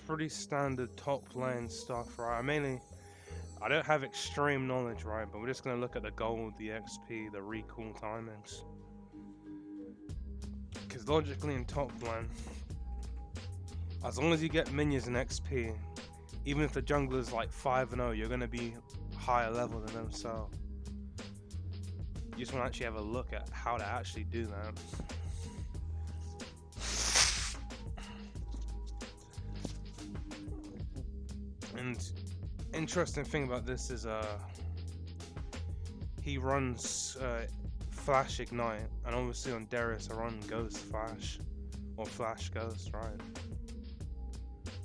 Pretty standard top lane stuff, right? I don't have extreme knowledge, right? But we're just gonna look at the gold, the XP, the recall timings. Because logically in top lane, as long as you get minions and XP, even if the jungler's like 5-0, you're gonna be higher level than them. So you just want to actually have a look at how to actually do that. And interesting thing about this is he runs Flash Ignite, and obviously on Darius I run Ghost Flash or Flash Ghost, right?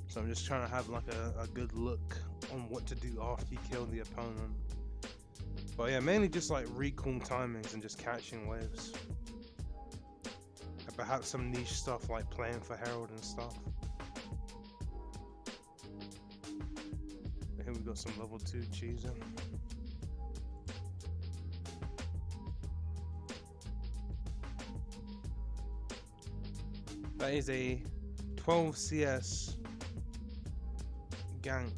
So I'm just trying to have like a good look on what to do after you kill the opponent. But yeah, mainly just like recall timings and just catching waves. And perhaps some niche stuff like playing for Herald and stuff. Here we got some level 2 cheesing. That is a 12 CS gank.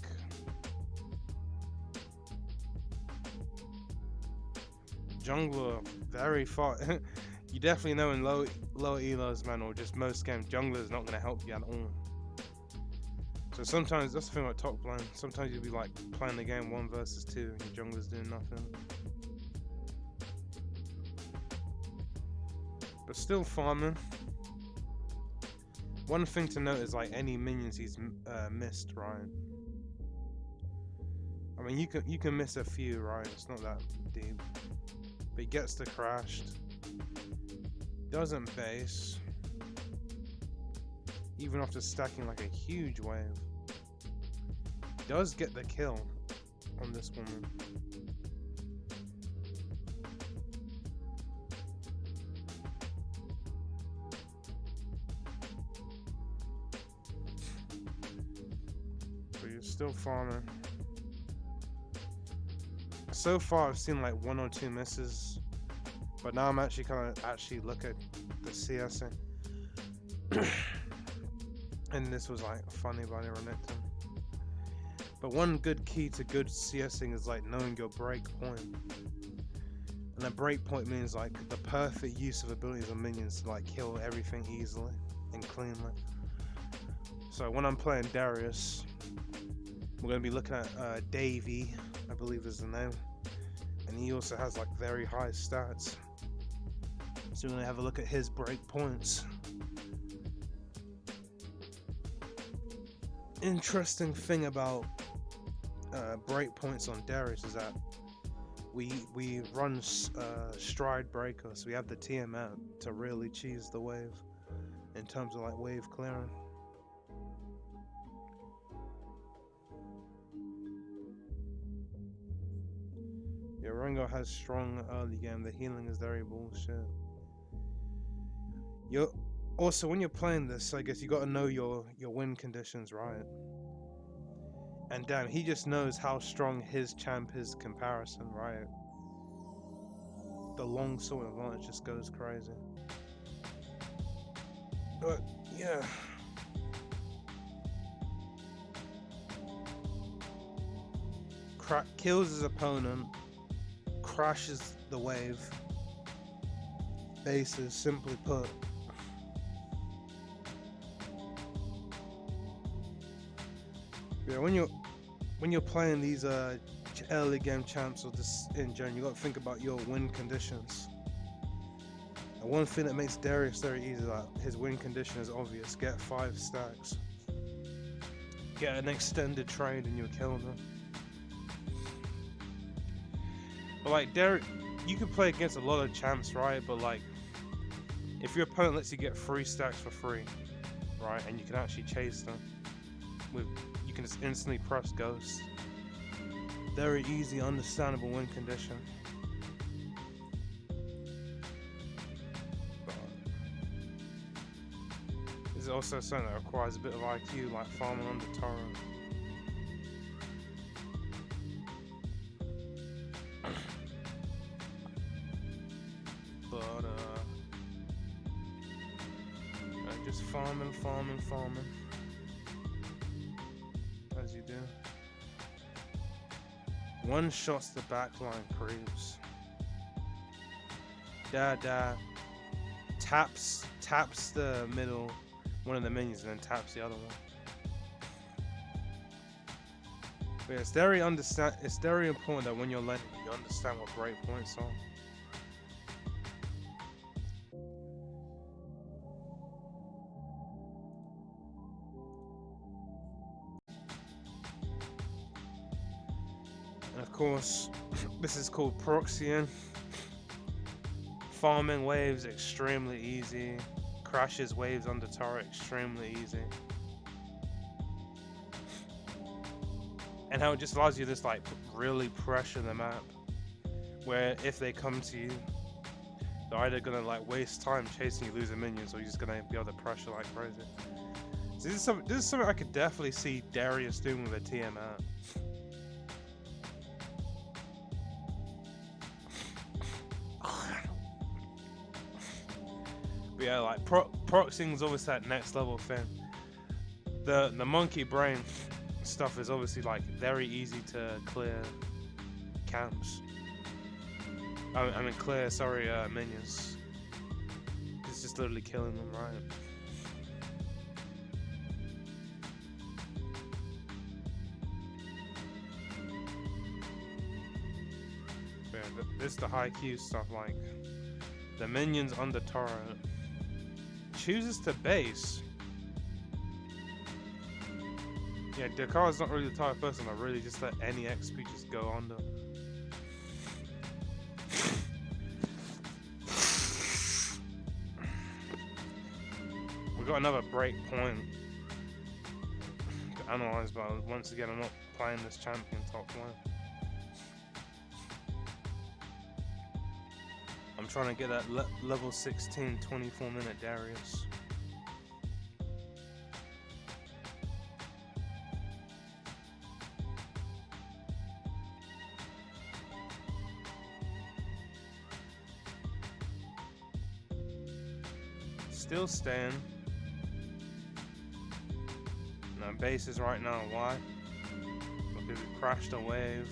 Jungler very far. You definitely know in lower elos, man, or just most games, jungler is not going to help you at all. So sometimes that's the thing about top lane. Sometimes you'll be like playing the game 1 versus 2 and your jungler's doing nothing. But still farming. One thing to note is like any minions he's missed, right? I mean you can miss a few, right? It's not that deep. But he gets the crashed. Doesn't base. Even after stacking like a huge wave. Does get the kill on this woman. But you're still farming. So far I've seen like 1 or 2 misses. But now I'm actually kind of look at the CSing. And this was like funny by Renekton. But one good key to good CSing is like knowing your break point. And a break point means like the perfect use of abilities and minions to like kill everything easily and cleanly. So when I'm playing Darius, we're going to be looking at Davey, I believe is the name. And he also has like very high stats. So we're going to have a look at his break points. Interesting thing about breakpoints on Darius is that we run stride breaker, so we have the TM to really cheese the wave in terms of like wave clearing. Yeah, Rengo has strong early game. The healing is very bullshit. Also when you're playing this, I guess you got to know your win conditions, right? And damn, he just knows how strong his champ is comparison, right? The long sword advantage just goes crazy. But yeah. Kills his opponent, crashes the wave, bases, simply put. Yeah, when you're playing these early game champs or just in general, you got to think about your win conditions. And one thing that makes Darius very easy, like his win condition is obvious: get 5 stacks, get an extended trade, and you'll kill them. But like Darius, you can play against a lot of champs, right? But like, if your opponent lets you get 3 stacks for free, right, and you can actually chase them you can just instantly press Ghost. Very easy, understandable win condition. But this is also something that requires a bit of IQ, like farming on the Toro. But just farming. One shots the backline creeps. Da. Taps the middle, one of the minions, and then taps the other one. But yeah, it's very important that when you're landing, you understand what breakpoints are. And of course, this is called proxying. Farming waves extremely easy. Crashes waves under turret extremely easy. And how it just allows you to just like really pressure the map. Where if they come to you, they're either gonna like waste time chasing you losing minions, or you're just gonna be able to pressure like crazy. So this is something I could definitely see Darius doing with a Tiamat. But yeah, like proxying is obviously that next level thing. The monkey brain stuff is obviously like very easy to clear camps. I mean clear, sorry, minions. It's just literally killing them, right? Yeah, this is the high Q stuff, like the minions under turret chooses to base. Yeah, Dakar's not really the type of person that really just let any XP just go under. We got another break point to analyze, but once again, I'm not playing this champion top lane. I'm trying to get that level 16 24-minute Darius. Still staying. No bases right now. Why? Because we crashed a wave.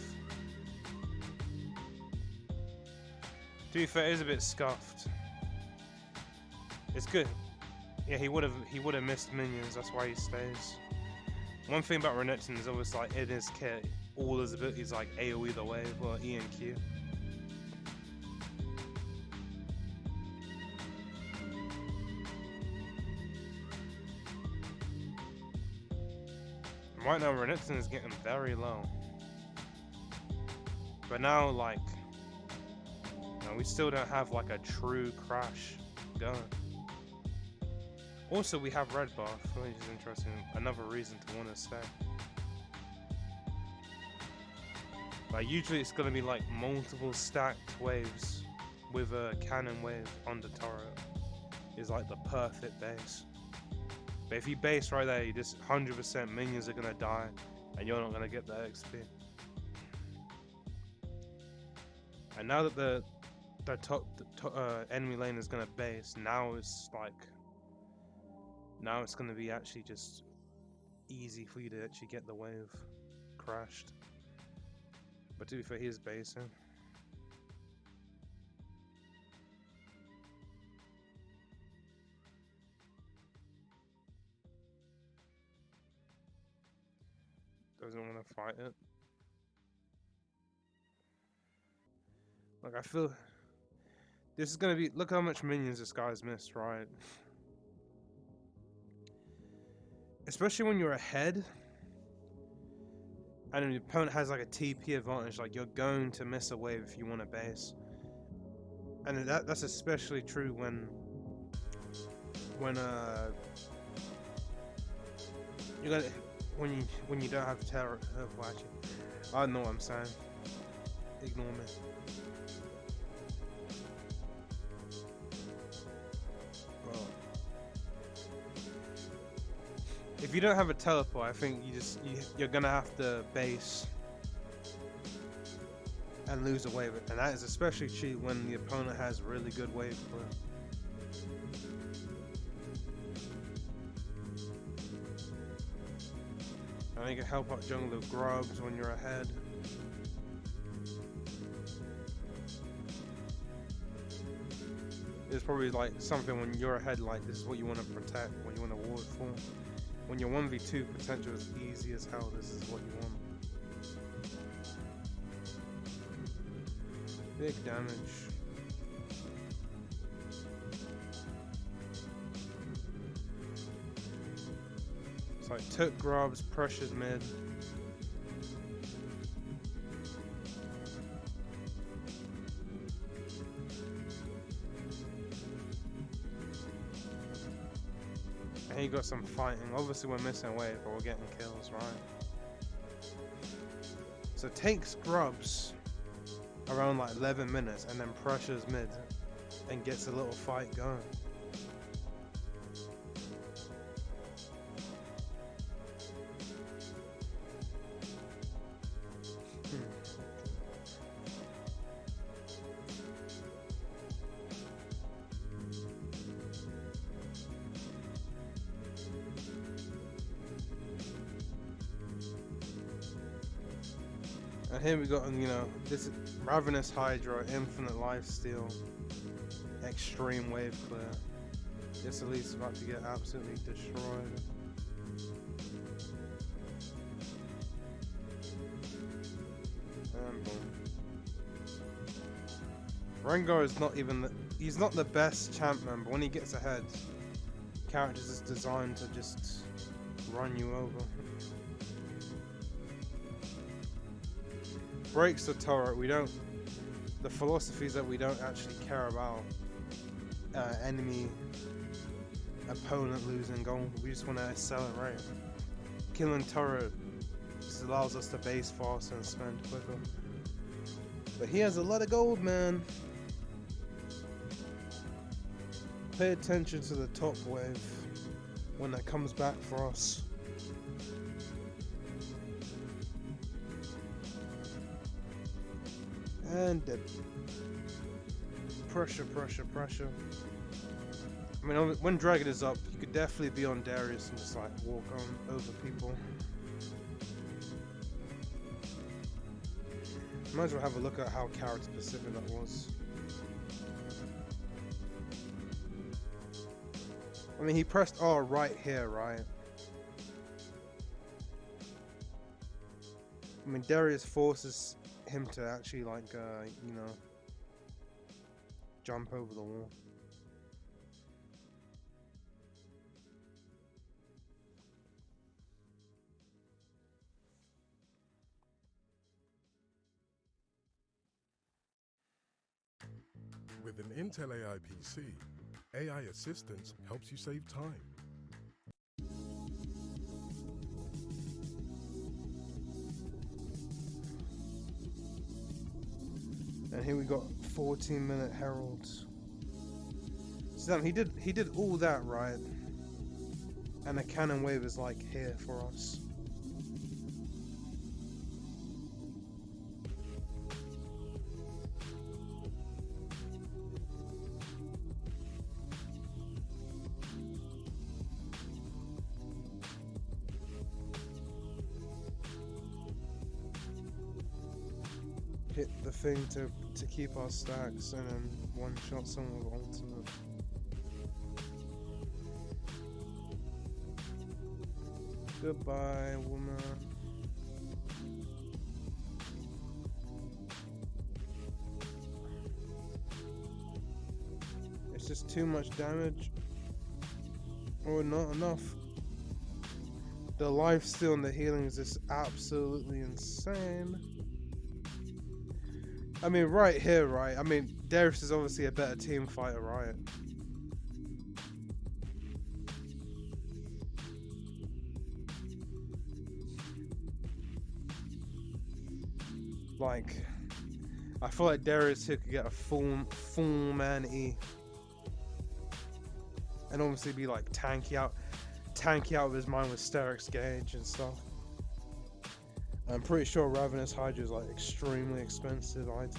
To be fair, it is a bit scuffed. It's good. Yeah, he would have missed minions. That's why he stays. One thing about Renekton is obviously like in his kit, all his abilities like AoE the wave or E and Q. Right now, Renekton is getting very low. But now, like, we still don't have like a true crash going. Also, we have red buff, which is interesting. Another reason to want to stay. Like, usually it's gonna be like multiple stacked waves with a cannon wave on the turret. Is like the perfect base. But if you base right there, you just 100% minions are gonna die, and you're not gonna get that XP. And now that the top enemy lane is gonna base, now it's gonna be actually just easy for you to actually get the wave crashed. But to be fair, he is basing. Doesn't want to fight it. Like, I feel this is gonna be. Look how much minions this guy's missed, right? Especially when you're ahead and the opponent has like a TP advantage, like you're going to miss a wave if you want to base. And that's especially true when you got when you don't have terror of watching. I don't know what I'm saying. Ignore me. Well, if you don't have a teleport, I think you're gonna have to base and lose a wave, and that is especially true when the opponent has really good wave clear. I think it can help out jungle grubs when you're ahead. probably like something when you're ahead, like this is what you want to protect, what you want to ward for. When you're 1v2, potential is easy as hell, this is what you want. Big damage. It's like took grubs, pressured mid. And you got some fighting. Obviously we're missing wave, but we're getting kills, right? So takes grubs around like 11 minutes and then pressures mid and gets a little fight going. And here we got, you know, this Ravenous Hydra, Infinite Lifesteal, Extreme Wave Clear. This Elite's about to get absolutely destroyed. And boom. Rengar is not even the, he's not the best champion, but when he gets ahead, characters is designed to just run you over. Breaks the turret. We don't. The philosophy is that we don't actually care about enemy opponent losing gold. We just want to accelerate. Killing turret just allows us to base faster and spend quicker. But he has a lot of gold, man. Pay attention to the top wave when that comes back for us. And pressure, pressure, pressure. I mean, when Dragon is up, you could definitely be on Darius and just like walk on over people. Might as well have a look at how character specific that was. I mean, he pressed R right here, right? I mean, Darius forces him to actually like you know, jump over the wall. With an Intel AI PC, AI Assistance helps you save time. And here we got 14-minute heralds. So he did all that, right? And the cannon wave is like here for us. Hit the thing to keep our stacks and then one shot someone with ultimate. Goodbye, woman. It's just too much damage. Or not enough. The lifesteal and the healing is just absolutely insane. I mean, right here, right? I mean, Darius is obviously a better team fighter, right? Like, I feel like Darius here could get a full man E, and obviously be like tanky out of his mind with Sterix Gauge and stuff. I'm pretty sure Ravenous Hydra is like extremely expensive item.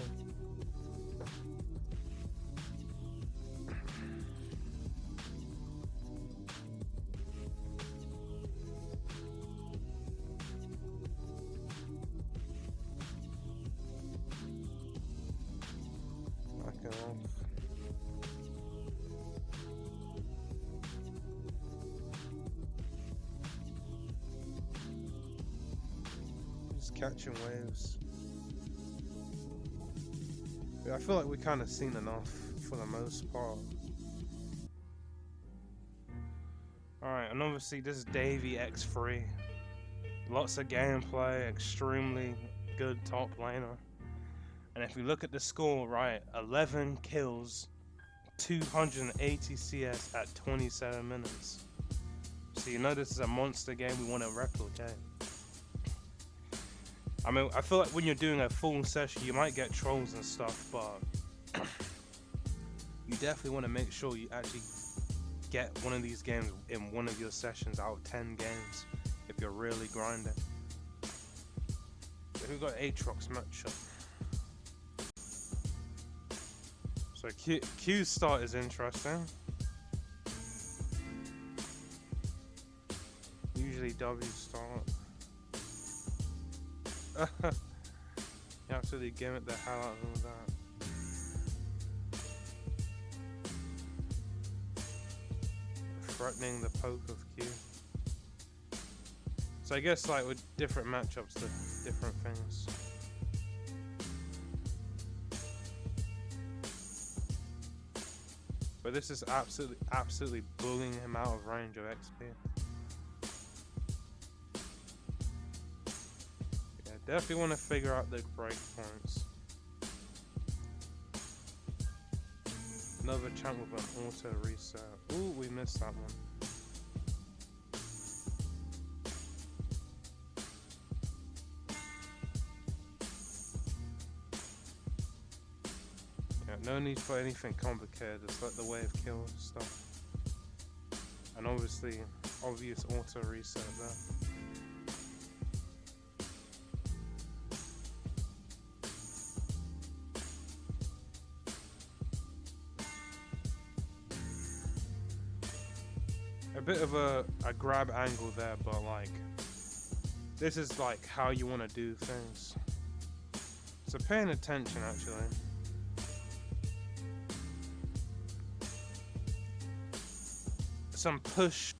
catching waves. But I feel like we kind of seen enough for the most part. Alright, and obviously this is Davey X3. Lots of gameplay, extremely good top laner. And if we look at the score, right, 11 kills, 280 CS at 27 minutes. So you know this is a monster game we want to replicate. I mean, I feel like when you're doing a full session, you might get trolls and stuff, but you definitely want to make sure you actually get one of these games in one of your sessions out of 10 games if you're really grinding. So we've got Aatrox matchup. So Q's start is interesting. Usually W start. You absolutely gimmick the hell out of him with that. Threatening the poke of Q. So I guess like with different matchups, the different things. But this is absolutely bullying him out of range of XP. Yeah, definitely want to figure out the breakpoints. Another champ with an auto reset. Ooh, we missed that one. No need for anything complicated, just let the wave kill stuff. And obviously, obvious auto reset there. A bit of a grab angle there, but like, this is like how you want to do things. So paying attention actually. Some push,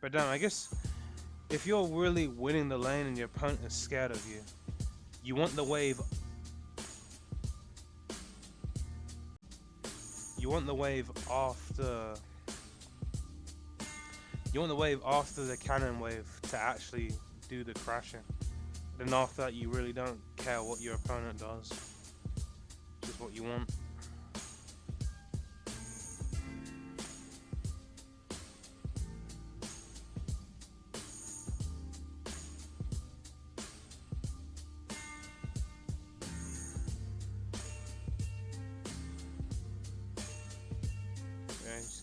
but damn, I guess if you're really winning the lane and your opponent is scared of you, you want the wave. You want the wave after. You want the wave after the cannon wave to actually do the crashing. Then after that, you really don't care what your opponent does. Just what you want.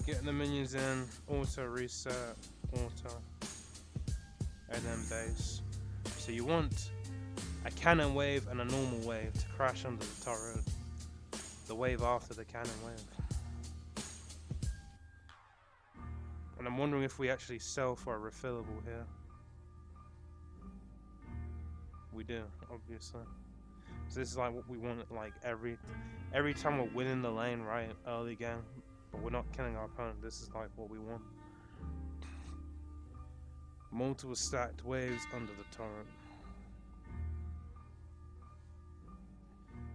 Getting the minions in, auto reset, auto, and then base. So you want a cannon wave and a normal wave to crash under the turret. The wave after the cannon wave. And I'm wondering if we actually sell for a refillable here. We do, obviously. So this is like what we want, like every time we're winning the lane, right, early game. But we're not killing our opponent. This is like what we want. Multiple stacked waves under the turret.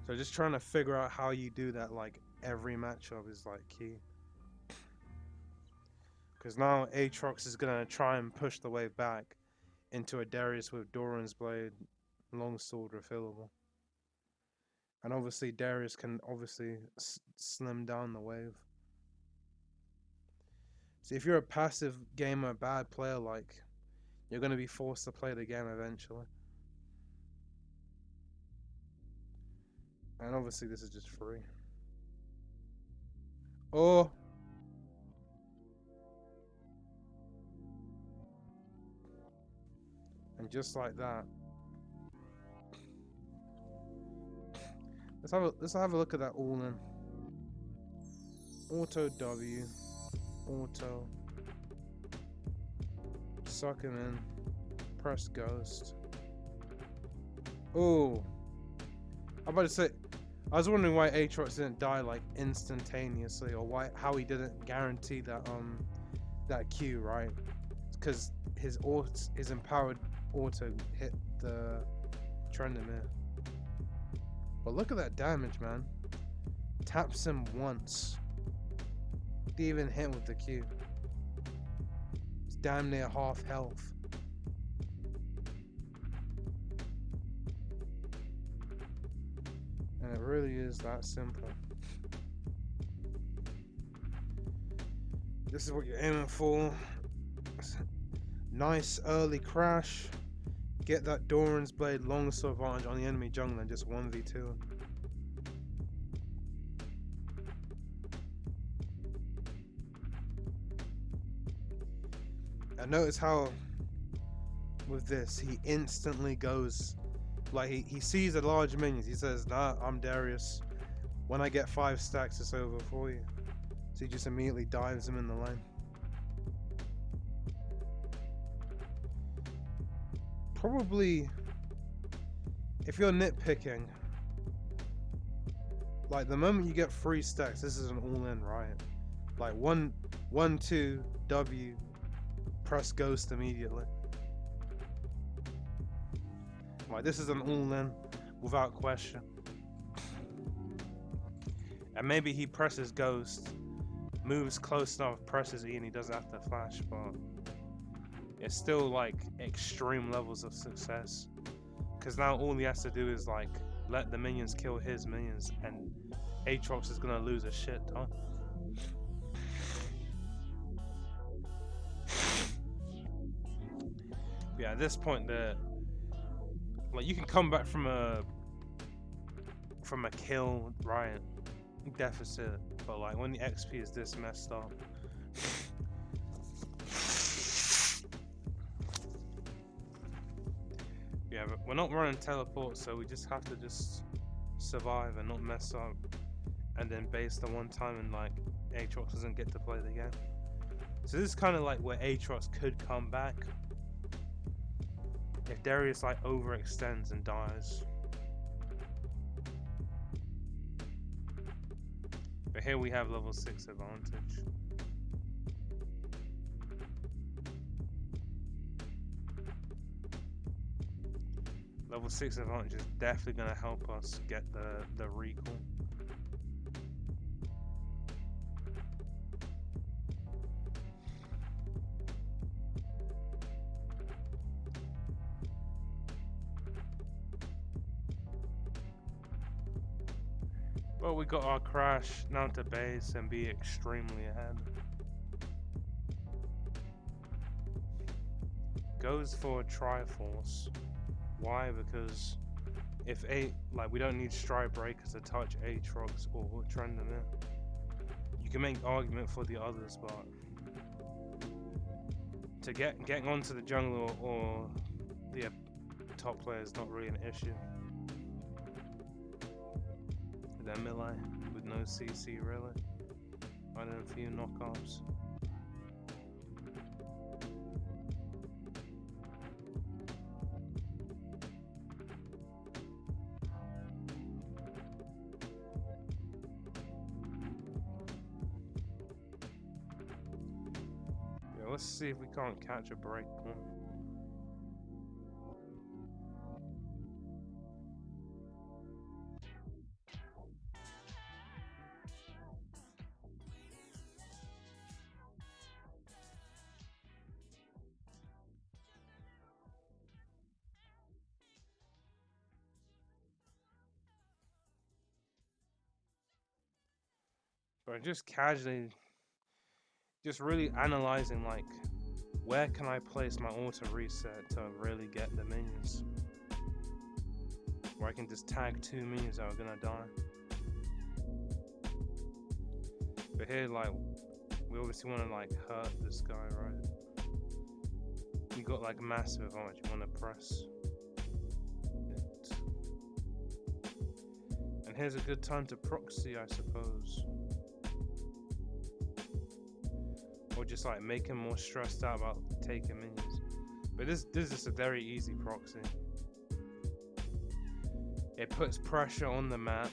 So just trying to figure out how you do that, like every matchup is like key. Because now Aatrox is gonna try and push the wave back into a Darius with Doran's Blade, longsword refillable. And obviously Darius can obviously slim down the wave. So if you're a passive gamer, bad player, like, you're going to be forced to play the game eventually. And obviously this is just free. Oh! And just like that. Let's have a look at that all in. Auto W. Auto, suck him in, press ghost. Oh, I'm about to say, I was wondering why Aatrox didn't die like instantaneously, or how he didn't guarantee that that Q, right? because his empowered auto hit the Trendemir. But look at that damage, man. Taps him once. Didn't even hit with the Q. It's damn near half health. And it really is that simple. This is what you're aiming for. Nice early crash. Get that Doran's Blade longsword advantage on the enemy jungler and just 1v2. And notice how with this he instantly goes, like he sees the large minions, he says, nah, I'm Darius. When I get 5 stacks it's over for you. So he just immediately dives him in the lane. Probably, if you're nitpicking, like the moment you get 3 stacks, this is an all-in, right? Like 1, 2, W, press ghost immediately. Like this is an all-in without question. And maybe he presses ghost, moves close enough, presses E, and he doesn't have to flash, but it's still like extreme levels of success. Because now all he has to do is like let the minions kill his minions, and Aatrox is gonna lose a shit ton. Yeah, at this point, like you can come back from a kill, right, deficit, but like when the XP is this messed up, yeah, but we're not running teleport, so we just have to just survive and not mess up, and then base the one time and like Aatrox doesn't get to play the game. So this is kind of like where Aatrox could come back if Darius like overextends and dies. But here we have level 6 advantage. Level 6 advantage is definitely going to help us get the recall. Well, we got our crash down to base and be extremely ahead. Goes for a Triforce. Why? Because if we don't need Stride Breaker to touch Aatrox or Trendemir. You can make argument for the others, but to getting onto the jungle or the top player is not really an issue. Then melee with no CC really. Finding a few knockoffs. Yeah, let's see if we can't catch a break point. But just casually, just really analyzing like, where can I place my auto reset to really get the minions? Where I can just tag 2 minions that are gonna die. But here, like, we obviously want to like hurt this guy, right? You got like massive advantage. You want to press it. And here's a good time to proxy, I suppose. Or just like make him more stressed out about taking minions. But this is just a very easy proxy. It puts pressure on the map.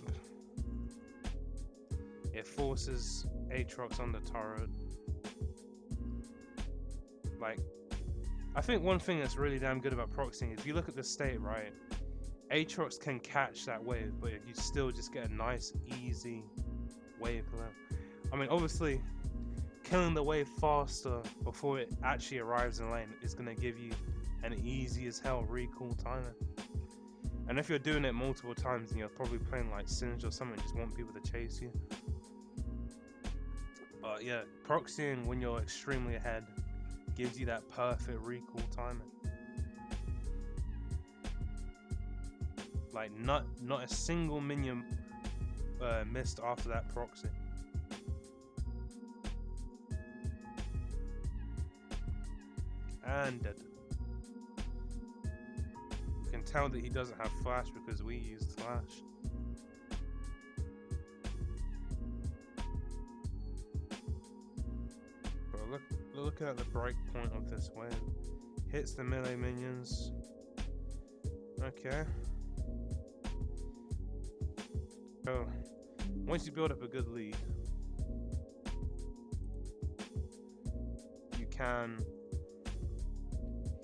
It forces Aatrox on the turret. Like, I think one thing that's really damn good about proxying is if you look at the state, right, Aatrox can catch that wave, but you still just get a nice, easy wave clear. I mean, obviously, killing the wave faster before it actually arrives in lane is going to give you an easy as hell recall timer. And if you're doing it multiple times and you're probably playing like Singed or something, just want people to chase you. But yeah, proxying when you're extremely ahead gives you that perfect recall timing. Like not a single minion missed after that proxy. And dead. You can tell that he doesn't have flash because we used flash. But look at the break point of this wave. Hits the melee minions. Okay. So once you build up a good lead, you can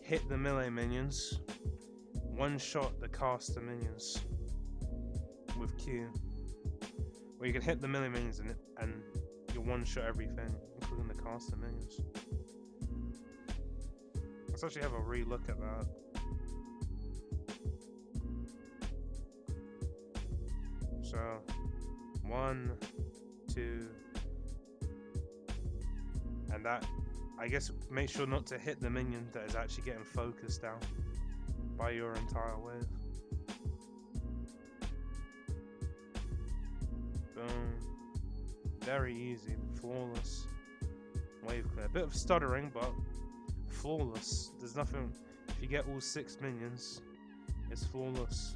hit the melee minions, one-shot the caster minions with Q. Or you can hit the melee minions and you one-shot everything, including the caster minions. Let's actually have a re-look at that. So, 1, 2, and that, I guess, make sure not to hit the minion that is actually getting focused down by your entire wave. Boom. Very easy, flawless wave clear. A bit of stuttering, but flawless. There's nothing, if you get all 6 minions, it's flawless.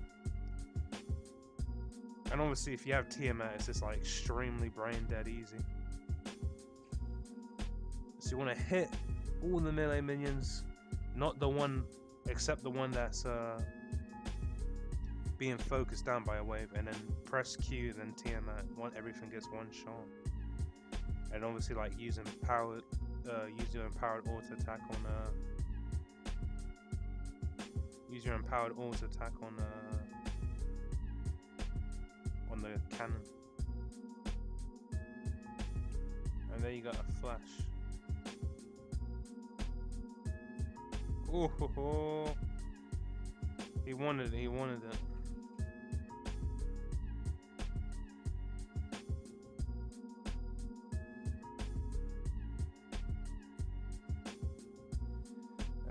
And obviously if you have Tiamat, it's just like extremely brain dead easy. So you want to hit all the melee minions, not the one, except the one that's being focused down by a wave, and then press Q, then Tiamat. Everything gets one shot. And obviously like use your empowered auto attack on the cannon. And there you got a flash. Oh, ho, ho. He wanted it.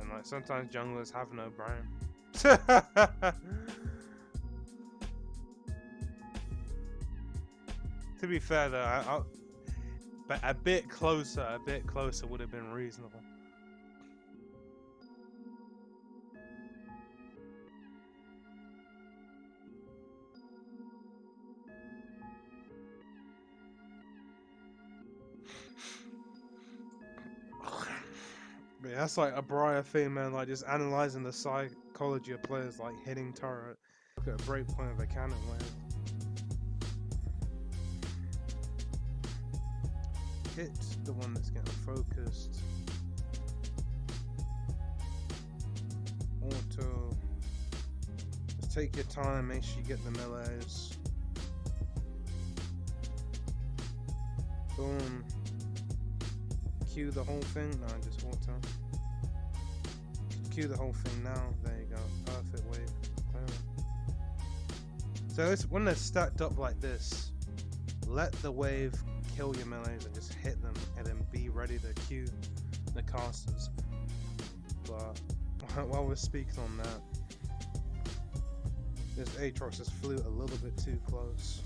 And like sometimes junglers have no brain. To be fair though, but a bit closer would have been reasonable. But yeah, that's like a Briar theme, man, like just analysing the psychology of players, like hitting turret. Look at a break point of a cannon wave. Hit the one that's getting focused. Auto. Just take your time, make sure you get the melees. Boom. Cue the whole thing. No, just auto. Cue the whole thing now. There you go. Perfect wave. So it's when they're stacked up like this, let the wave kill your melees and just hit them, and then be ready to queue the casters. But while we're speaking on that, this Aatrox just flew a little bit too close.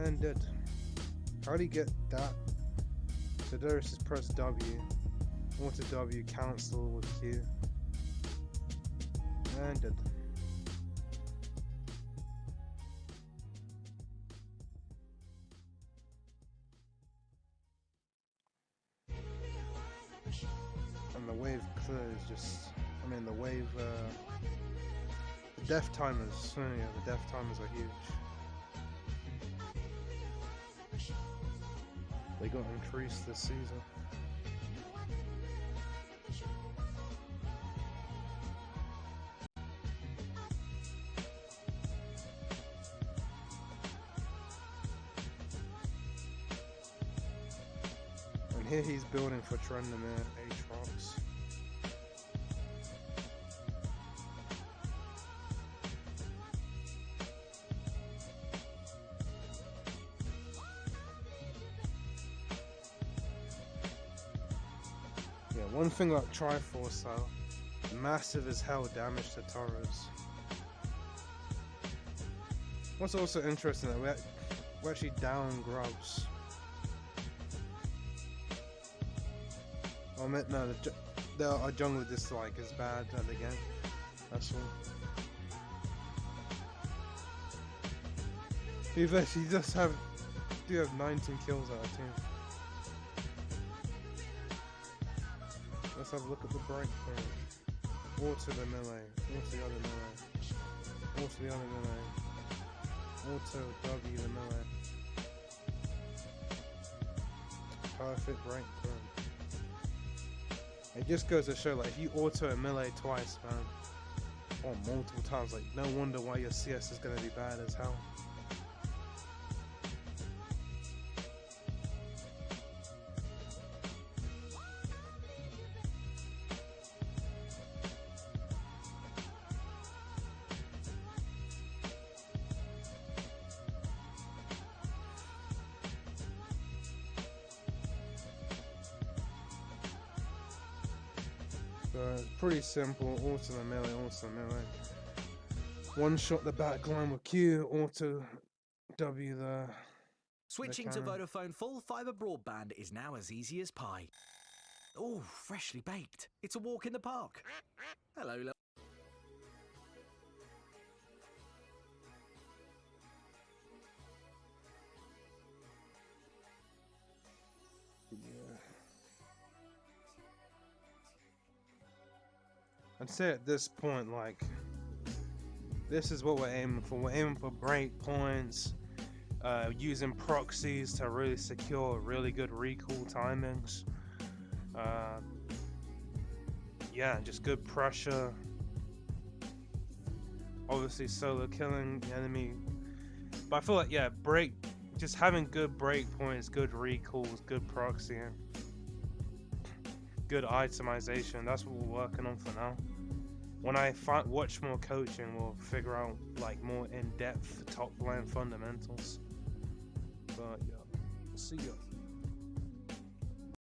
And dead. How do you get that? So Darius just press W. Auto W, cancel with Q. And dead. And the wave clear is just, I mean the wave, the death timers, yeah, the death timers are huge. They got increased this season. And here he's building for Tryndamere, Aatrox. Yeah, one thing like Triforce though, massive as hell damage to Tauros. What's also interesting that we're actually down Grubs. I meant no, our jungler dislike is bad at the game. That's all. He do have 19 kills out of 10. Let's have a look at the breakpoint. Auto the melee, auto the other melee, auto the other melee, auto W the melee. Perfect breakpoint. It just goes to show, like, if you auto a melee twice, man, or multiple times, like, no wonder why your CS is gonna be bad as hell. So it's pretty simple, auto the melee, auto the melee. One shot the back line with Q, auto W the... Switching to Vodafone full fibre broadband is now as easy as pie. Oh, freshly baked. It's a walk in the park. Hello, little... I'd say at this point, like, this is what we're aiming for. We're aiming for breakpoints, using proxies to really secure really good recall timings. Yeah, just good pressure. Obviously solo killing the enemy. But I feel like, yeah, just having good breakpoints, good recalls, good proxying, good itemization, that's what we're working on for now. When I watch more coaching, we'll figure out like more in-depth top line fundamentals. But yeah, see ya.